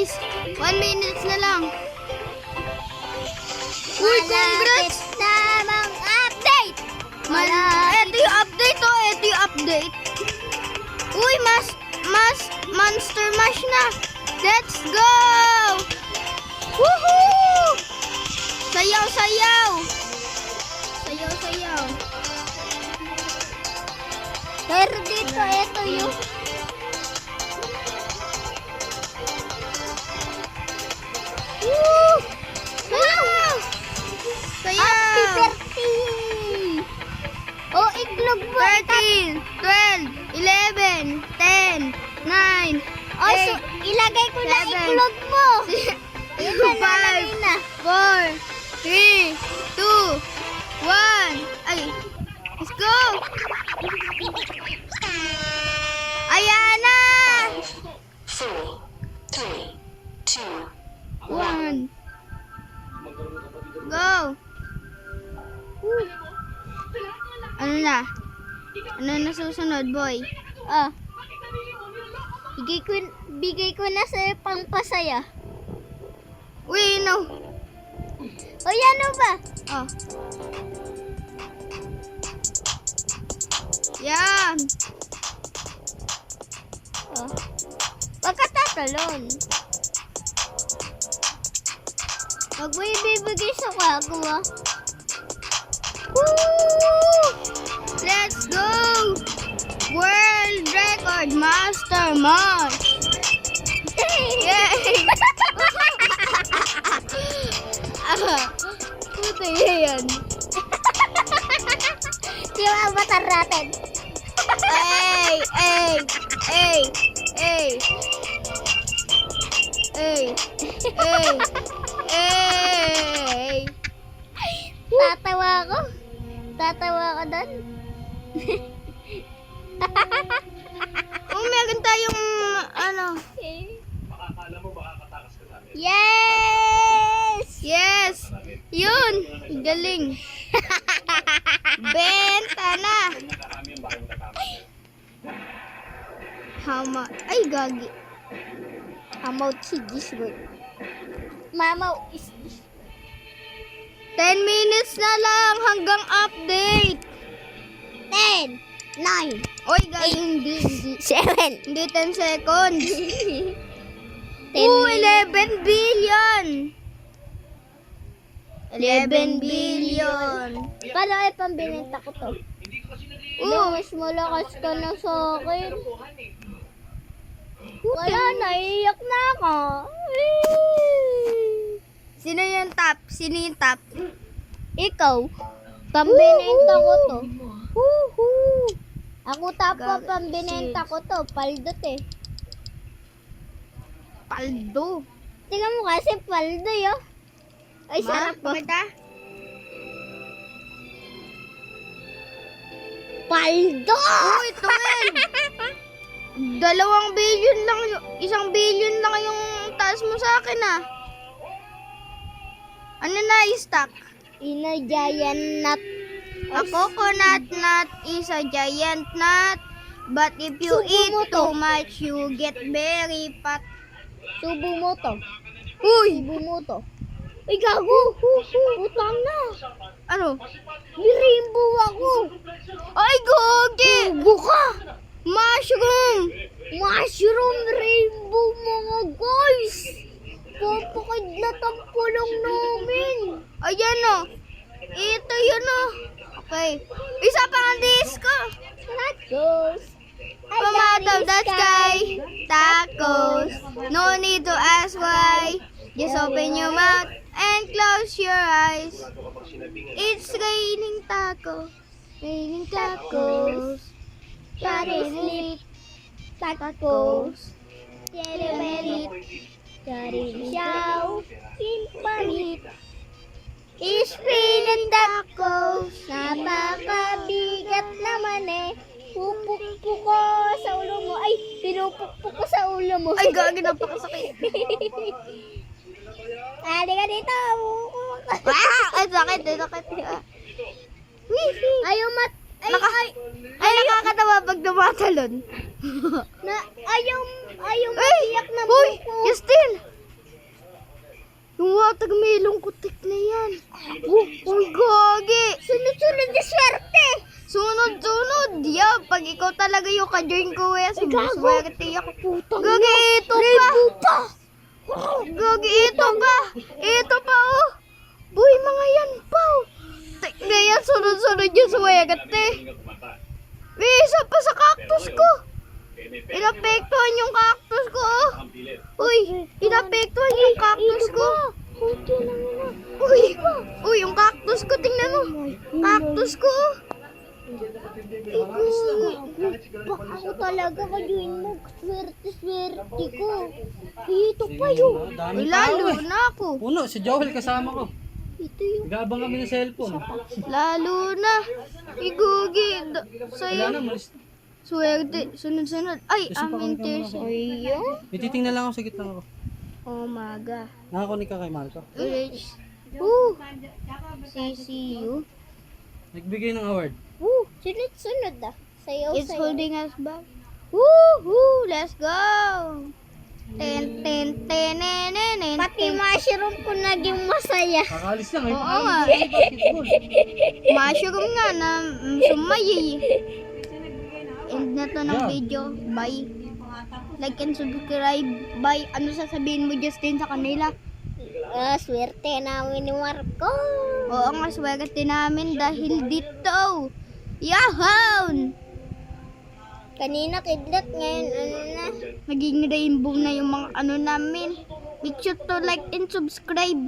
guys. 1 minute na lang. Uy, congrats! Tamang update! Ito yung update oh. Ito yung update. Uy, Monster Mash na. Let's go! Woohoo! Sayaw, sayaw! Sayaw, sayaw. Pero dito, ito yung... Woo! Sayaw! Happy Sayaw! birthday! Oh, iglog mo. 13, 12, 11, 10, 9, Oh, so, ilagay ko na 7, iglog mo. Yun na, 5, nalagay na. 4, 3, 2, 1. Ay, let's go! Ayan na! 4, 3, 2, 1. Go! Woo. Ano na? Ano na susunod, boy? Ah. Bigay ko na sa pangpasaya. Uy, no. O, yan o ba? Oh. Yan. Oh. Wag ka tatalon. Wag mo ibibigay sa kagawa. Woo! Let's go! World record Master Mash! Yay! Puta yan. Di ba matar natin? Ay! Ay! Ay! Ay! Ay! Ay! Ay! Tatawa ko. Tatawa ko doon. Kung meron tayong ano. Yes! Yes! Yun! Galing! Benta na! Hama. Ay, gagi. Hamaw chigis word. Mamaw is 10 minutes na lang hanggang update. 10, 9, Oy, gagi. Hindi. 7. Hindi 10 seconds. 10 Ooh, minutes. 11 billion. 11 billion. Paano ay pambinenta ko to? Mas malakas ka na sa akin. Wala, naiiyak na ako. Sino yung top? Sino yung top? Ikaw, pambinenta ko to. Ako tapo, Gag- pambinenta ko to. Paldot eh. Paldo. Tingnan mo kasi paldo yo. Ay, sarap po. Kumita? Paldo! Uy, 12. 2 billion lang yung, 1 billion lang yung taas mo sa akin ah. Ano na i-stock? In a giant nut. A coconut nut is a giant nut, but if you Subo eat mo to. too much, you get very fat. Subo mo to. Uy! Subo mo to. Ay, gago! Putang na! Ano? May rainbow ako! Ay, gogi! Subo ka! Mushroom! Mushroom rainbow mga guys! Papakidlat ang pulong namin! Ayan o. Ito yun o. Okay. Isa pang disco. Tacos! Come out of the sky. Tacos. No need to ask why. Just open your mouth and close your eyes. It's raining tacos. Raining tacos. Pare sleep! Tacos! Celebrate! Karisyaw! Pimpalit! Ispinin tacos! Napakabigat naman eh! Pupukpuk ko sa ulo mo! Ay! Pinupukpuk ko sa ulo mo! Ay, gagi, napakasakit. Ali ka dito! Ay, sakit. Ah. Ayaw mat... Ay, nakakatawa pag dumatalon. Ayaw Ay! matiyak na Uy! buko! Justin! Uy, gogi! Sunod-sunod na swerte. Sunod-sunod! Pag ikaw talaga yung ka-join ko, sumaswerte ako. Putang Gogi, ito pa! Gogi, ito pa! Ito pa, oh! Boy, mga yan pa, oh! Ngayon, sunod-sunod yung swerte. Isa pa sa cactus ko! Inapektuhan yung cactus ko, oh! Uy, inapektuhan yung cactus ko! Puti lang na. Uy, yung cactus ko, tingnan mo! Cactus ko, oh! Baka ako talaga ka-join mo. Swerte ko. Ito pa yun. Uy, lalo na ako. Puno, si Joel kasama ko. Ito yun. Nag-aabang kami ng cellphone. Lalo na. Igugi. Wala Sa'yo. na, malis. Swerte. Sunod-sunod. Ay, Kasi pa kami aminter siya. Ayun. May titingnan lang ako sa gitna ako. Oh, maga. Nakakunik ka kay Marco. Rich. CCU. Nagbigay ng award. Sunod-sunod ah. Sayaw, It's sayaw. holding us back. Woohoo! Let's go! Ten, ten, ten, ten, ten, ten. Pati mushroom ko naging masaya. Kakalis lang. Oo nga. Basketball. Mushroom nga na sumayi. End na to ng video. Bye. Like and subscribe. Bye. Ano sasabihin mo, Justin, sa kanila? Swerte namin ni Marco. Oo nga, swerte namin dahil dito. Yahoo! Kanina kidlat, ngayon ano na. Naging rainbow na yung mga ano namin. Make sure to like and subscribe.